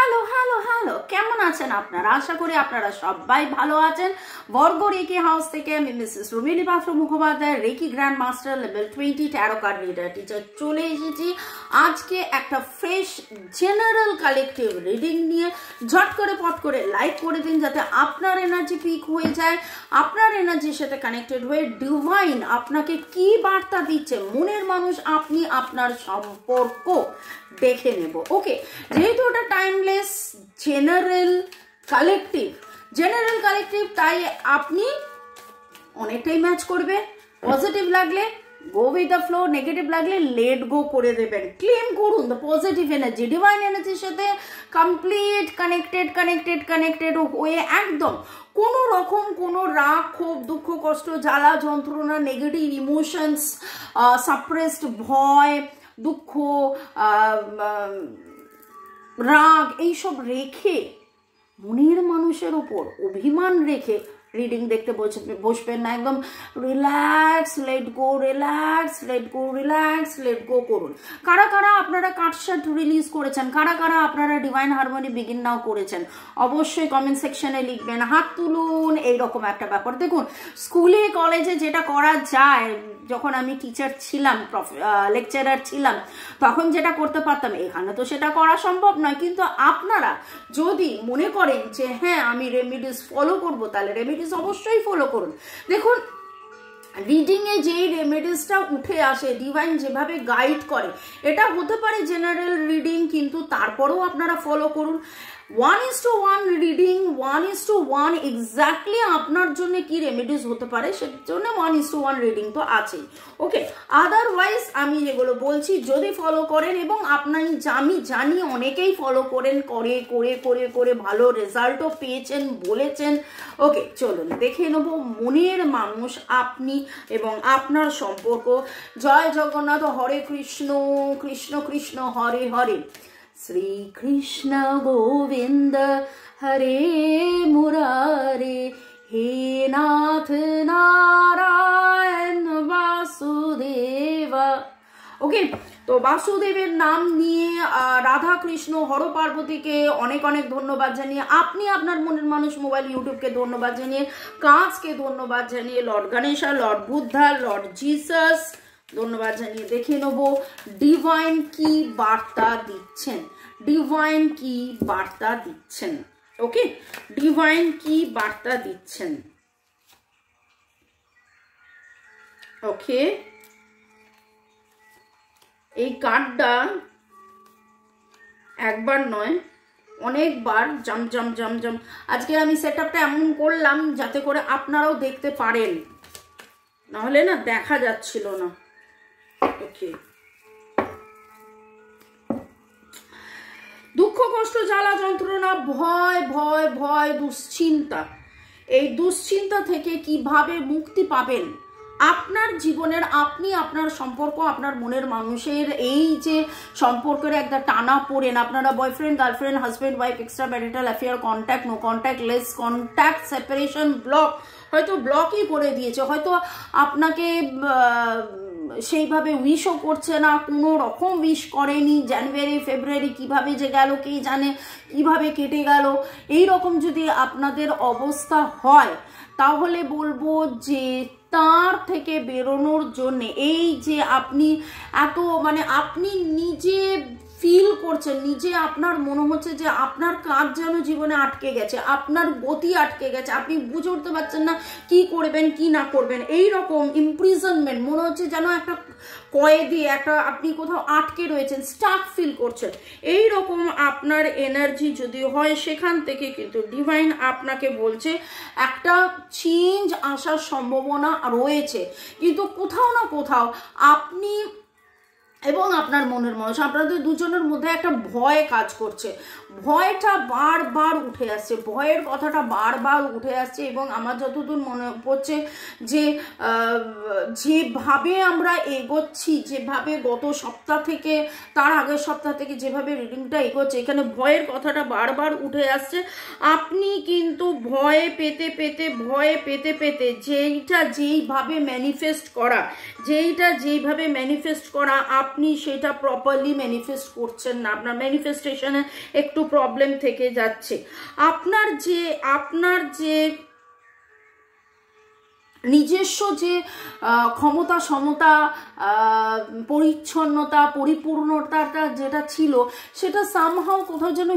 Hello hello hello, কেমন আছেন আপনারা? আশা করি আপনারা সবাই ভালো আছেন। বর্গ রেকি হাউস থেকে আমি Mrs Rumili Patra Mukhopadhyay, reiki grand master level 20 tarot card reader teacher চলে এসেছি আজকে একটা ফ্রেশ জেনারেল কালেকটিভ রিডিং নিয়ে। ঝট করে পট করে লাইক করে দিন যাতে আপনার এনার্জি পিক হয়ে যায়, আপনার এনার্জির সাথে কানেক্টেড হয়ে ডিভাইন আপনাকে কি বার্তা দিচ্ছে, মনের মানুষ আপনি আপনার সম্পর্ক দেখে নেব। ওকে, যেহেতু ওটা টাইমলেস জেনারেল কালেকটিভ তাই আপনি অনেকটাই ম্যাচ করবে। পজিটিভ লাগলে go with the flow, negative লাগলে লেট গো করে দেবেন। ক্লেম করুন দ্য পজিটিভ এনার্জি, ডিভাইন এনার্জির সাথে কমপ্লিট কানেক্টেড হয়ে একদম কোনো রকম কোনো রাগ, ক্ষোভ, দুঃখ, কষ্ট, জ্বালা, যন্ত্রণা, নেগেটিভ ইমোশনস, সাপ্রেসড ভয়, দুঃখ, রাগ এইসব রেখে, মনের মানুষের ওপর অভিমান রেখে রিডিং দেখতে বসবেন না। একদম রিল্যাক্স, লেট গো করুন। কারা কারা আপনারা কাটশাট রিলিজ করেছেন, কারা কারা আপনারা ডিভাইন হারমোনি বিগিন নাও করেছেন, অবশ্যই কমেন্ট সেকশনে লিখবেন, হাত তুলুন। এইরকম একটা ব্যাপার দেখুন, স্কুলে কলেজে যেটা করা যায়, যখন আমি টিচার ছিলাম, লেকচারার ছিলাম, তখন যেটা করতে পারতাম, এখানে তো সেটা করা সম্ভব নয়। কিন্তু আপনারা যদি মনে করেন যে হ্যাঁ আমি রেমিডিস ফলো করবো, তাহলে রেমিডিস অবশ্যই ফলো করুন। দেখুন, রিডিংয়ে যেই রেমেডিসটা উঠে আসে, ডিভাইন যেভাবে গাইড করে, এটা হতে পারে জেনারেল রিডিং, কিন্তু তারপরেও আপনারা ফলো করুন। 1:1 রিডিং, 1:1 এক্স্যাক্টলি আপনার জন্য কি রেমেডিস হতে পারে, সেজন্য 1:1 রিডিং তো আছেই। ওকে, আদারওয়াইজ আমি যেগুলো বলছি যদি ফলো করেন, এবং আমি জানি অনেকেই ফলো করেন, করে ভালো রেজাল্টও পেয়েছেন, বলেছেন। ওকে, চলুন দেখে নেব মনের মানুষ আপনি এবং আপনার সম্পর্ক। জয় জগন্নাথ, হরে কৃষ্ণ কৃষ্ণ কৃষ্ণ হরে হরে, শ্রী কৃষ্ণ গোবিন্দ হরে মুরারে, হে নাথ নারায়ণ বাসুদেব। ওকে, তো বাসুদেবের নাম নিয়ে রাধা কৃষ্ণ হর পার্বতীকে অনেক অনেক ধন্যবাদ জানিয়ে, আপনি আপনার মনের মানুষ মোবাইল ইউটিউবকে ধন্যবাদ জানিয়ে, কাঁচকে ধন্যবাদ জানিয়ে, Lord Ganesha, Lord Buddha, Lord Jesus ধন্যবাদ জানিয়ে দেখে নেব ডিভাইন কি বার্তা দিচ্ছেন, ওকে, ডিভাইন কি বার্তা দিচ্ছেন। ওকে, এই কার্ডটা একবার নয় অনেকবার জাম আজকে আমি সেটআপটা এমন করলাম যাতে করে আপনারাও দেখতে পারেন, নাহলে না দেখা যাচ্ছিল না। ওকে, দুঃখ, কষ্ট, জ্বালা, যন্ত্রণা, ভয়, দুশ্চিন্তা, এই দুশ্চিন্তা থেকে কিভাবে মুক্তি পাবেন আপনার জীবনের, আপনি আপনার সম্পর্ক, আপনার মনের মানুষের এই যে সম্পর্কের একটা টানা পড়েন, আপনারা boyfriend, girlfriend, husband, wife, extra marital affair, contact, no contact, less contact, separation, block, হয়তো ব্লকই করে দিয়েছে, হয়তো আপনাকে সেইভাবে উইশও করছে না, কোনো রকম উইশ করেনি। জানুয়ারি ফেব্রুয়ারি কিভাবে যে গেল কে জানে, কিভাবে কেটে গেল। এই রকম যদি আপনাদের অবস্থা হয়, তাহলে বলবো যে তার থেকে বেরোনোর জন্য, এই যে আপনি এত আপনি নিজে ফিল করছেন, নিজে আপনার মনে হচ্ছে যে আপনার কাজ যেন জীবনে আটকে গেছে, আপনার গতি আটকে গেছে, আপনি বুঝে উঠতে পারছেন না কি করবেন কি না করবেন, এই রকম ইমপ্রিজনমেন্ট মনে হচ্ছে যেন একটা কয়েদি, একটা আপনি কোথাও আটকে রয়েছেন, স্টাক ফিল করছেন, এই রকম আপনার এনার্জি যদি হয়, সেখান থেকে কিন্তু ডিভাইন আপনাকে বলছে একটা চেঞ্জ আসার সম্ভাবনা রয়েছে। কিন্তু কোথাও না কোথাও আপনি এবং আপনার মনের মানুষ, আপনাদের দুজনের মধ্যে একটা ভয় কাজ করছে, ভয়টা বারবার উঠে আসছে, ভয়ের কথাটা বারবার উঠে আসছে। এবং আমার যতদূর মনে পড়ছে যে যেভাবে আমরা এগোচ্ছি, যেভাবে গত সপ্তাহ থেকে, তার আগের সপ্তাহ থেকে যেভাবে রিডিংটা এগোচ্ছে, এখানে ভয়ের কথাটা বারবার উঠে আসছে। আপনি কিন্তু ভয় পেতে পেতে যেইভাবে ম্যানিফেস্ট করা আপনি সেটা প্রপারলি ম্যানিফেস্ট করছেন না, আপনার ম্যানিফেস্টেশনে একটু প্রবলেম থেকে যাচ্ছে। আপনার যে নিজস্ব যে ক্ষমতা সমতা পরিচ্ছন্নতা পরিপূর্ণতাটা যেটা ছিল সেটা সামহাও কোথাও যেন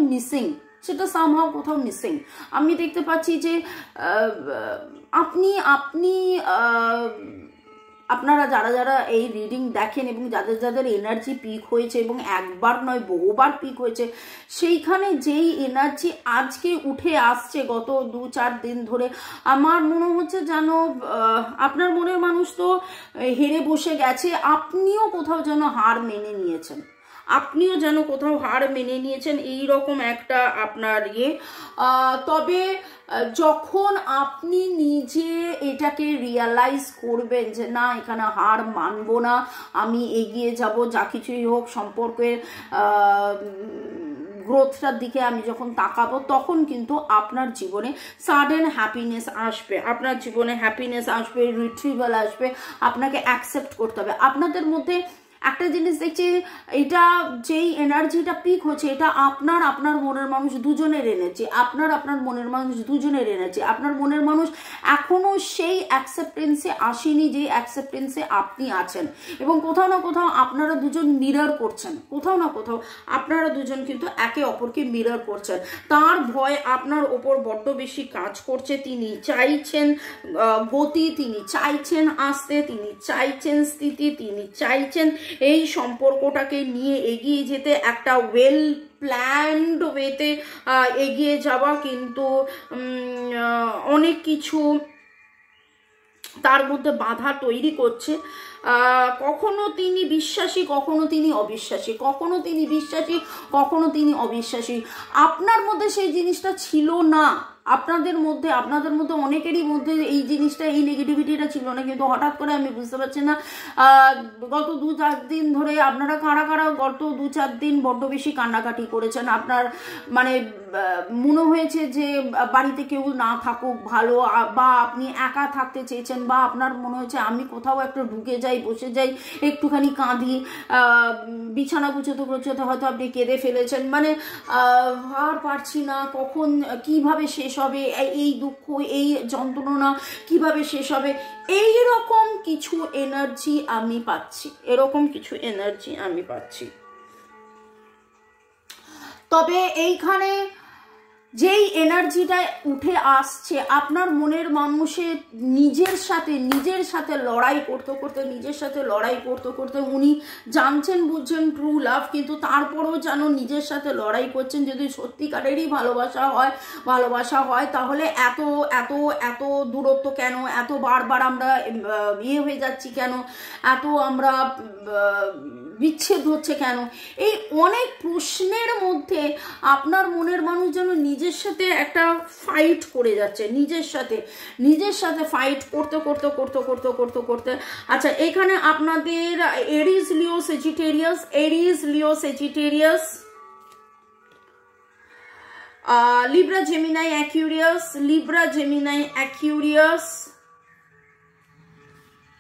মিসিং, আমি দেখতে পাচ্ছি যে আপনারা যারা এই রিডিং দেখেন এবং যাদের এনার্জি পিক হয়েছে এবং একবার নয় বহুবার পিক হয়েছে, সেইখানে যেই এনার্জি আজকে উঠে আসছে গত 2-4 দিন ধরে, আমার মনে হচ্ছে যেন আপনার মনের মানুষ তো হেরে বসে গেছে, আপনিও কোথাও যেন হার মেনে নিয়েছেন, এইরকম একটা আপনার তবে যখন আপনি নিজে এটাকে রিয়ালাইজ করবেন যে না এখানে হার মানবো না, আমি এগিয়ে যাব, যা কিছুই হোক সম্পর্কের গ্রোথটার দিকে আমি যখন তাকাবো, তখন কিন্তু আপনার জীবনে সাডেন হ্যাপিনেস আসবে, রিট্রিভাল আসবে। আপনাকে অ্যাকসেপ্ট করতে হবে। আপনাদের মধ্যে একটা জিনিস দেখছি, এটা যেই এনার্জিটা পিক হচ্ছে, এটা আপনার মনের মানুষ দুজনের এনার্জি, আপনার মনের মানুষ এখনো সেই অ্যাকসেপ্টেন্সে আসেনি যে অ্যাকসেপ্টেন্সে আপনি আছেন, এবং কোথাও না কোথাও আপনারা দুজন মিরর করছেন, আপনারা দুজন কিন্তু একে অপরকে মিরর করছেন। তার ভয় আপনার ওপর বড্ড বেশি কাজ করছে। তিনি চাইছেন গতি, তিনি চাইছেন আসতে, তিনি চাইছেন স্থিতি, তিনি চাইছেন এই সম্পর্কটাকে নিয়ে এগিয়ে যেতে, একটা ওয়েল প্ল্যান্ড ওয়েতে এগিয়ে যাওয়া, কিন্তু অনেক কিছু তার মধ্যে বাধা তৈরি করছে। কখনো তিনি বিশ্বাসী, কখনো তিনি অবিশ্বাসী, আপনার মধ্যে সেই জিনিসটা ছিল না। আপনাদের মধ্যে অনেকেরই মধ্যে এই জিনিসটা, এই নেগেটিভিটিটা ছিল না, কিন্তু হঠাৎ করে আমি বুঝতে পারছি না গত 2-4 দিন ধরে আপনারা কারা গত 2-4 দিন বড্ড বেশি কান্নাকাটি করেছেন। আপনার মানে মনে হয়েছে যে বাড়িতে কেউ না থাকুক ভালো, বা আপনি একা থাকতে চেয়েছেন, বা আপনার মনে হয়েছে আমি কোথাও একটা ঢুকে যাই, বসে যাই, একটুখানি কাঁদি, বিছানা গুছোতে হয়তো আপনি কেঁদে ফেলেছেন, মানে আর পারছি না, কখন কিভাবে শেষ হবে এই দুঃখ, এই যন্ত্রণা কিভাবে শেষ হবে, এইরকম কিছু এনার্জি আমি পাচ্ছি। তবে এইখানে যেই এনার্জিটা উঠে আসছে, আপনার মনের মানুষের নিজের সাথে লড়াই করতে উনি জানছেন বুঝছেন ট্রু লাভ, কিন্তু তারপরেও যেন নিজের সাথে লড়াই করছেন। যদি সত্যিকারেরই ভালোবাসা হয় তাহলে এত এত এত দূরত্ব কেন, এত বারবার আমরা হয়ে যাচ্ছি কেন, এত আমরা বিচ্ছেদ হচ্ছে কেন, এই অনেক প্রশ্নের মধ্যে আপনার মনের মানুষ যেন নিজের সাথে একটা ফাইট করে যাচ্ছে, নিজের সাথে ফাইট করতে। আচ্ছা, এখানে আপনাদের Aries Leo Sagittarius, Libra Gemini Aquarius,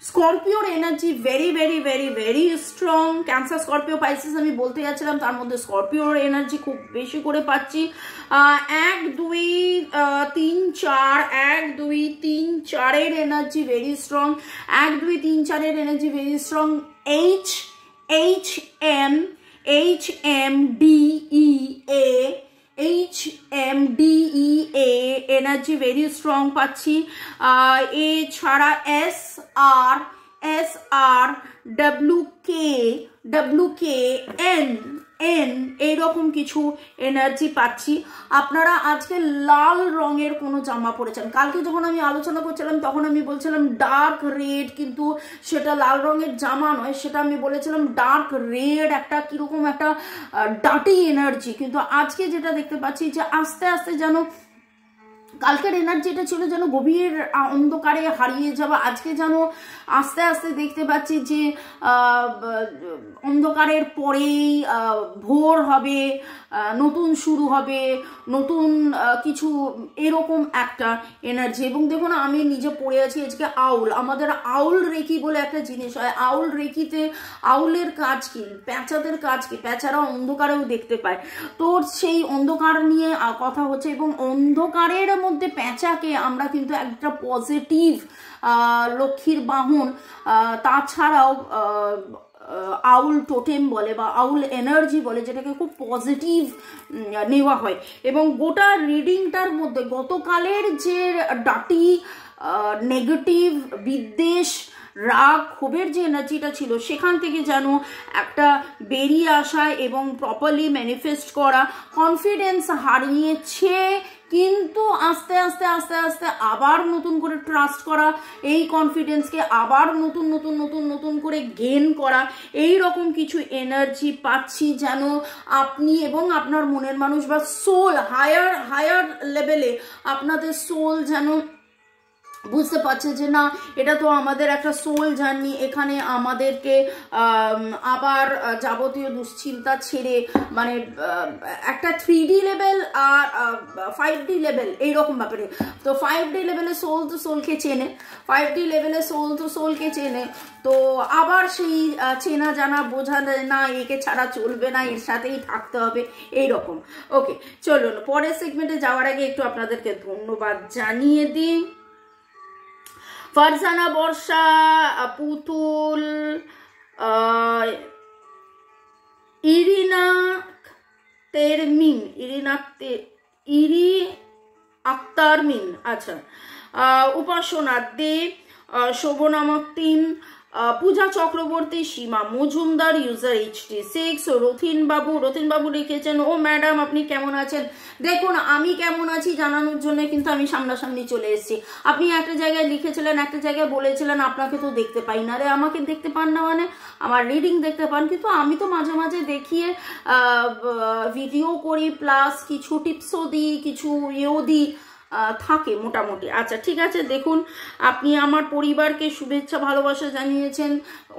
স্করপিওর energy very strong. Cancer, Scorpio, Pisces আমি বলতে যাচ্ছিলাম, তার মধ্যে স্করপিওর এনার্জি খুব বেশি করে পাচ্ছি। 1, 2, 3, 4, 1, 2, 3, 4 energy very strong, 1, 2, 3, 4 energy very strong. HMDEA energy very strong পাচ্ছি। এছাড়া SR WKN এইরকম কিছু এনার্জি পাচ্ছি। আপনারা আজকে লাল রঙের কোনো জামা পরেছেন। কালকে যখন আমি আলোচনা করছিলাম তখন আমি বলছিলাম ডার্ক রেড, কিন্তু সেটা লাল রঙের জামা নয়, সেটা আমি বলেছিলাম ডার্ক রেড, একটা কিরকম একটা ডার্টি এনার্জি। কিন্তু আজকে যেটা দেখতে পাচ্ছি যে আস্তে আস্তে যেন কালকের এনার্জিটা ছিল যেন গভীর অন্ধকারে হারিয়ে যাওয়া, আজকে যেন আস্তে আস্তে দেখতে পাচ্ছি যে অন্ধকারের পরেই ভোর হবে, নতুন শুরু হবে, নতুন কিছু, এরকম একটা এনার্জি। এবং দেখুন আমি নিজে পড়ে আছি আজকে আউল, আমাদের আউল রেকি বলে একটা জিনিস হয়। আউল রেকিতে আউলের কাজ কি, প্যাঁচাদের কাজ কি, প্যাঁচারা অন্ধকারেও দেখতে পায়। তো সেই অন্ধকার নিয়ে কথা হচ্ছে, এবং অন্ধকারের মধ্যে প্যাঁচাকে আমরা কিন্তু একটা পজিটিভ লক্ষ্মীর বাহন, তাছাড়াও আউল টোটেম বলে বা আউল এনার্জি বলে, যেটাকে খুব পজিটিভ নেওয়া হয়। এবং গোটা রিডিংটার মধ্যে গতকালের যে ডাটি নেগেটিভ বিদ্বেষ রাগ ক্ষোভের যে এনার্জিটা ছিল, সেখান থেকে যেন একটা বেরিয়ে আসা এবং প্রপারলি ম্যানিফেস্ট করা, কনফিডেন্স হারিয়েছে কিন্তু আস্তে আস্তে আস্তে আস্তে আবার নতুন করে ট্রাস্ট করা, এই কনফিডেন্সকে আবার নতুন নতুন নতুন নতুন করে গেইন করা, এই রকম কিছু এনার্জি পাচ্ছি। যেন আপনি এবং আপনার মনের মানুষ বা সোল, হায়ার লেভেলে আপনাদের সোল যেন বুঝতে পারছে যে না, এটা তো আমাদের একটা সোল জার্নি, এখানে আমাদেরকে আবার যাবতীয় দুশ্চিন্তা ছেড়ে, মানে একটা 3D লেভেল আর 5D লেভেল এইরকম ব্যাপারে। তো 5D লেভেলে সোল তো সোলকে চেনে, 5D লেভেলে সোল তো সোলকে চেনে, তো আবার সেই চেনা জানা বোঝা না, একে ছাড়া চলবে না, এর সাথেই থাকতে হবে, এইরকম। ওকে, চলুন পরের সেগমেন্টে যাওয়ার আগে একটু আপনাদেরকে ধন্যবাদ জানিয়ে দিই। ফারজানা, বর্ষা, পুতুল, ইরিনা তেরমিন, ইরি আক্তার মিন, আচ্ছা, উপাসনা দে, শোভনা মক্তিম, পূজা চক্রবর্তী, সীমা মজুমদার, ইউজার HD6, রথিন বাবু লিখেছেন, ও ম্যাডাম আপনি কেমন আছেন। দেখুন আমি কেমন আছি জানানোর জন্য কিন্তু আমি সামনাসামনি চলে এসেছি। আপনি একটা জায়গায় লিখেছিলেন, একটা জায়গায় বলেছিলেন আপনাকে তো দেখতে পাই না। রে আমাকে দেখতে পান না মানে আমার রিডিং দেখতে পান, কিন্তু আমি তো মাঝে মাঝে দেখিয়ে ভিডিও করি, প্লাস কিছু টিপসও দিই, কিছু ইয়েও দিই, থাকে মোটামুটি। আচ্ছা ঠিক আছে, দেখুন আপনি আমার পরিবারকে শুভেচ্ছা ভালোবাসা জানিয়েছেন,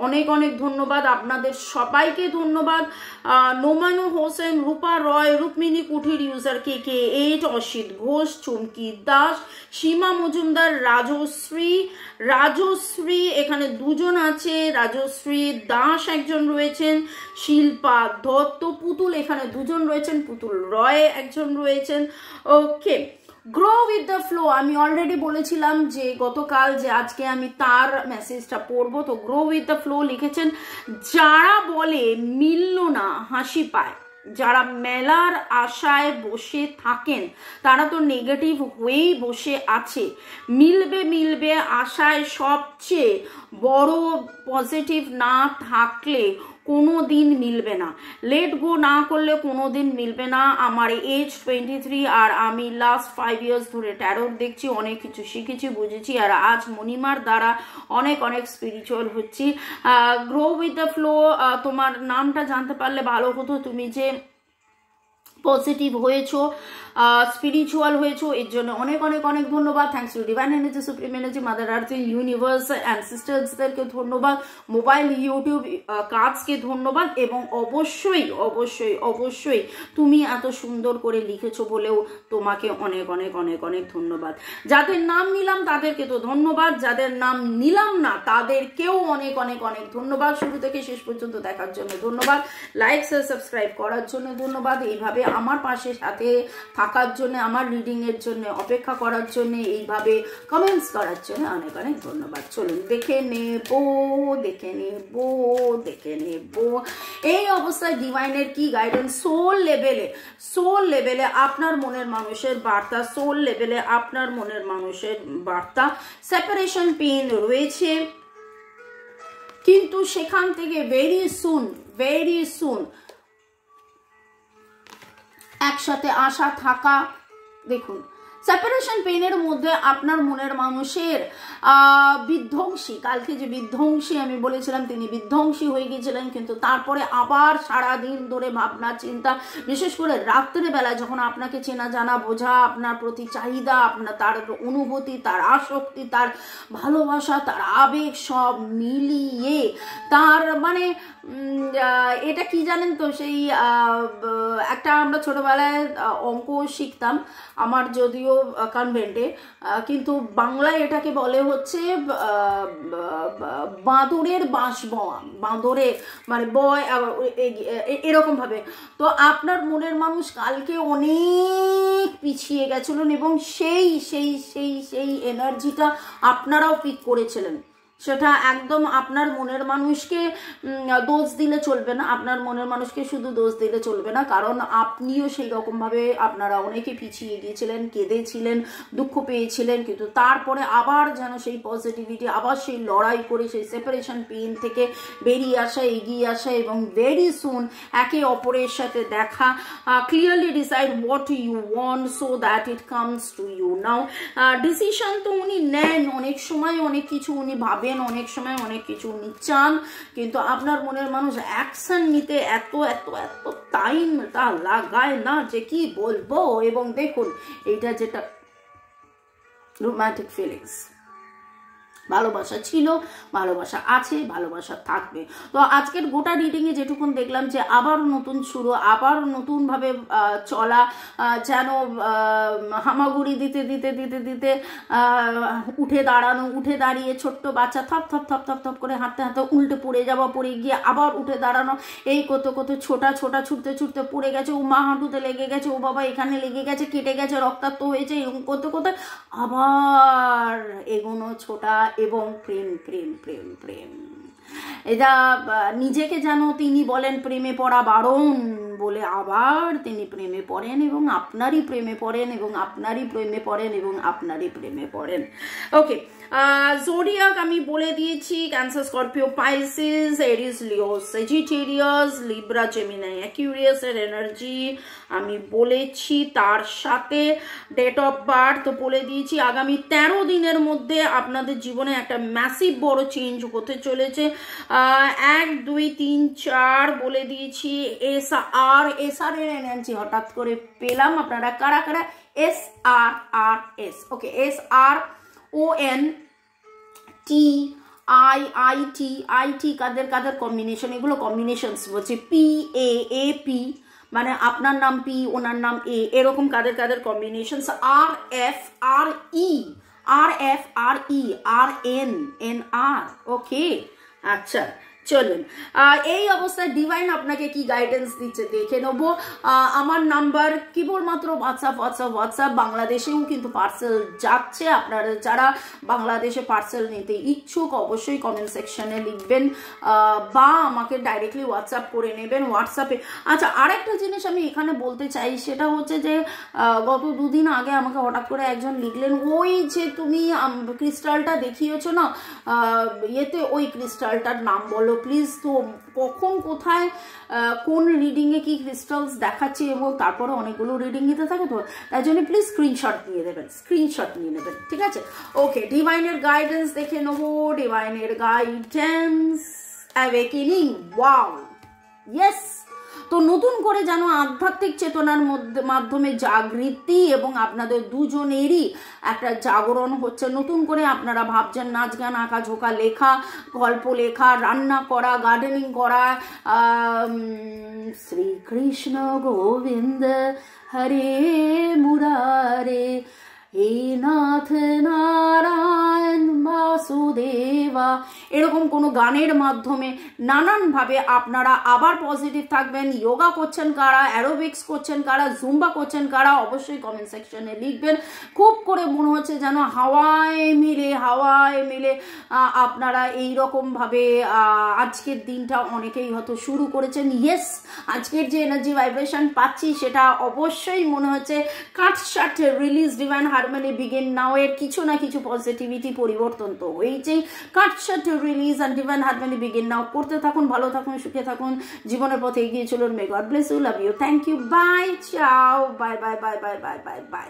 অনেক অনেক ধন্যবাদ আপনাদের সবাইকে, ধন্যবাদ। নোমানু হোসেন, রূপা রয়, রুক্মিণী কুঠির, ইউজার KK8, অসিত ঘোষ, চুমকি দাস, সীমা মজুমদার, রাজশ্রী এখানে দুজন আছে, রাজশ্রী দাস একজন রয়েছেন, শিল্পা দত্ত, পুতুল এখানে দুজন রয়েছেন, পুতুল রয় একজন রয়েছেন। ওকে, গ্রো উইথ দ্য ফ্লো, আমি অলরেডি বলেছিলাম যে গতকাল যে আজকে আমি তার মেসেজটা পড়বো। তো গ্রো উইথ দ্য ফ্লো লিখেছেন, যারা বলে মিলল না হাসি পায়, যারা মেলার আশায় বসে থাকেন তারা তো নেগেটিভ হয়েই বসে আছে। মিলবে আশায় সবচেয়ে বড় পজিটিভ না থাকলে কোনো দিন মিলবে না, লেট গো না করলে কোনো দিন মিলবে না। আমার এজ 23 আর আমি লাস্ট 5 ইয়ার্স ধরে ট্যারোট দেখছি, অনেক কিছু শিখেছি, বুঝেছি, আর আজ মণিমার দ্বারা অনেক অনেক স্পিরিচুয়াল হচ্ছি। গ্রো উইথ দ্য ফ্লো, তোমার নামটা জানতে পারলে ভালো হতো, তুমি যে পজিটিভ হয়েছো, স্পিরিচুয়াল হয়েছো, এর জন্য অনেক অনেক অনেক ধন্যবাদ। Thanks to divine energy, supreme energy, mother earth, universe and সিস্টার্সদেরকে ধন্যবাদ, মোবাইল ইউটিউব কাজকে ধন্যবাদ, এবং অবশ্যই অবশ্যই অবশ্যই তুমি এত সুন্দর করে লিখেছো বলেও তোমাকে অনেক অনেক অনেক অনেক ধন্যবাদ। যাদের নাম নিলাম তাদেরকে তো ধন্যবাদ, যাদের নাম নিলাম না তাদেরকেও অনেক অনেক অনেক ধন্যবাদ। শুরু থেকে শেষ পর্যন্ত দেখার জন্য ধন্যবাদ, লাইক শেয়ার সাবস্ক্রাইব করার জন্য ধন্যবাদ, এইভাবে আমার পাশে সাথে থাকার জন্য, আমার রিডিং এর জন্য অপেক্ষা করার জন্য, এইভাবে কমেন্টস করার জন্য অনেক অনেক ধন্যবাদ। চলুন দেখে নেব এই অবস্থায় ডিভাইনের কি গাইডেন্স সোল লেভেলে আপনার মনের মানুষের বার্তা, সোল লেভেলে আপনার মনের মানুষের বার্তা। সেপারেশন পেইন রয়েছে, কিন্তু সেখান থেকে ভেরি সুন একসাথে আসা থাকা। দেখুন সেপারেশন পেইনের মধ্যে আপনার মনের মানুষের বিধ্বংসী, কালকে যে বিধ্বংসী আমি বলেছিলাম তিনি বিধ্বংসী হয়ে গিয়েছিলেন, কিন্তু তারপরে আবার সারাদিন ধরে ভাবনা চিন্তা, বিশেষ করে রাত্রেবেলা যখন আপনাকে চেনা জানা বোঝা, আপনার প্রতি চাহিদা, আপনার তার অনুভূতি, তার আসক্তি, তার ভালোবাসা, তার আবেগ সব মিলিয়ে তার মানে এটা কি জানেন তো, সেই একটা আমরা ছোটবেলায় অঙ্ক শিখতাম, আমার যদিও কনভেন্টে, কিন্তু বাংলায় এটাকে বলে হচ্ছে বাঁদরের বাঁশ বওয়া, বাঁদরে মানে বয় এরকম ভাবে। তো আপনার মনের মানুষ কালকে অনেক পিছিয়ে গেছিলেন এবং সেই সেই সেই সেই এনার্জিটা আপনারাও পিক করেছিলেন। সেটা একদম আপনার মনের মানুষকে দোষ দিলে চলবে না, আপনার মনের মানুষকে শুধু দোষ দিলে চলবে না, কারণ আপনিও সেই রকমভাবে আপনারা অনেকে পিছিয়ে গিয়েছিলেন, কেঁদেছিলেন, দুঃখ পেয়েছিলেন, কিন্তু তারপরে আবার যেন সেই পজিটিভিটি, আবার সেই লড়াই করে সেই সেপারেশন পেইন থেকে বেরিয়ে আসা, এগিয়ে আসা এবং ভেরি সুন একে অপরের সাথে দেখা, clearly decide what you want so that it comes to you now. Decision তো উনি নেন, অনেক সময় অনেক কিছু উনি ভাবেন, অনেক সময় অনেক কিছু উনি চান, কিন্তু আপনার মনের মানুষ অ্যাকশন নিতে এত এত এত টাইমটা লাগায় না যে কি বলবো। এবং দেখুন এইটা যেটা রোমান্টিক ফিলিংস, ভালোবাসা ছিল, ভালোবাসা আছে, ভালোবাসা থাকবে। তো আজকের গোটা রিডিংয়ে যেটুকুন দেখলাম যে আবার নতুন শুরু, আবার নতুনভাবে চলা, যেন হামাগুড়ি দিতে দিতে দিতে দিতে উঠে দাঁড়ানো, উঠে দাঁড়িয়ে ছোট্ট বাচ্চা থপ থপ থপ থপ থপ করে হাঁটতে হাঁটতে উল্টে পড়ে যাওয়া, পড়ে গিয়ে আবার উঠে দাঁড়ানো, এই কত কত ছোটা ছোটা ছুটতে ছুটতে পড়ে গেছে, ও মা হাঁটুতে লেগে গেছে, ও বাবা এখানে লেগে গেছে, কেটে গেছে, রক্তাক্ত হয়েছে, এরকম করতে করতে আবার এগোনো, ছোটা এবং প্রেম প্রেম প্রেম প্রেম। এটা নিজেকে যেন তিনি বলেন প্রেমে পড়া বারণ বলে আবার তিনি প্রেমে পড়েন এবং আপনারই প্রেমে পড়েন এবং আপনারই প্রেমে পড়েন এবং আপনারই প্রেমে পড়েন। ওকে, জোডিয়াক আমি বলে দিয়েছি, cancer, Scorpio, Pisces, এরিস, Leo, Sagittarius, Libra, Gemini, Aquarius এর এনার্জি আমি বলেছি, তার সাথে ডেট অফ বার্থ বলে দিয়েছি। আগামী 13 দিনের মধ্যে আপনাদের জীবনে একটা ম্যাসিভ বড় চেঞ্জ হতে চলেছে। 1 2 3 4 বলে দিয়েছি। এসআর এর এনার্জি হঠাৎ করে পেলাম, আপনারা কারা কারা SRRS, ওকে, SRON TIIT কাদের কাদের কম্বিনেশন, এগুলো কম্বিনেশনস বলছি, PAAP মানে আপনার নাম P, ওনার নাম A, এরকম কাদের কাদের কম্বিনেশন, RFRE RNNR, ওকে। আচ্ছা চলুন, এই অবস্থায় ডিভাইন আপনাকে কি গাইডেন্স দিচ্ছে দেখে নেব। আমার নাম্বার কেবলমাত্র হোয়াটসঅ্যাপ, বাংলাদেশেও কিন্তু পার্সেল যাচ্ছে। আপনারা যারা বাংলাদেশে পার্সেল নিতে ইচ্ছুক অবশ্যই কমেন্ট সেকশনে লিখবেন বা আমাকে ডাইরেক্টলি হোয়াটসঅ্যাপ করে নেবেন হোয়াটসঅ্যাপে। আচ্ছা, আরেকটা জিনিস আমি এখানে বলতে চাই, সেটা হচ্ছে যে গত 2 দিন আগে আমাকে হঠাৎ করে একজন লিখলেন, ওই যে তুমি ক্রিস্টালটা দেখিয়েছো না ইয়েতে, ওই ক্রিস্টালটার নাম বলো প্লিজ। তো কখন কোথায় কোন রিডিংয়ে কি ক্রিস্টালস দেখাচ্ছে এবং তারপরে অনেকগুলো রিডিং নিতে থাকে, তো তাই জন্য প্লিজ স্ক্রিনশট নিয়ে নেবেন, ঠিক আছে? ওকে, ডিভাইনের গাইডেন্স দেখে নেবো। ডিভাইনের গাইডেন্স, অ্যাওয়েকেনিং, ওয়াও, ইয়েস। তো নতুন করে যেন আধ্যাত্মিক চেতনার মাধ্যমে জাগৃতি এবং আপনাদের দুজনেরই একটা জাগরণ হচ্ছে। নতুন করে আপনারা ভাবছেন নাচ গান, আঁকা ঝোঁকা, লেখা, গল্প লেখা, রান্না করা, গার্ডেনিং করা। শ্রীকৃষ্ণ গোবিন্দ হরে মুরারে, হে নাথ নারায়ণ বাসুদেবা, এরকম কোনো গানের মাধ্যমে নানানভাবে আপনারা আবার পজিটিভ থাকবেন। যোগা করছেন কারা, অ্যারোবিক্স করছেন কারা, জুম্বা করছেন কারা, অবশ্যই কমেন্ট সেকশনে লিখবেন। খুব করে মনে হচ্ছে যেন হাওয়ায় মিলে আপনারা এইরকমভাবে আজকের দিনটা অনেকেই হয়তো শুরু করেছেন। ইয়েস, আজকের যে এনার্জি ভাইব্রেশন পাচ্ছি সেটা অবশ্যই মনে হচ্ছে কাটশাট release, divine harmony begin now এর কিছু না কিছু পজিটিভিটি পরিবর্তন তো হয়েছেই। কাটশাট release and divine harmony begin now করতে থাকুন, ভালো থাকুন, সুখে থাকুন, জীবনের পথে এগিয়ে চলুন। May God bless you, love you, thank you, bye, ciao, bye bye bye bye bye bye by.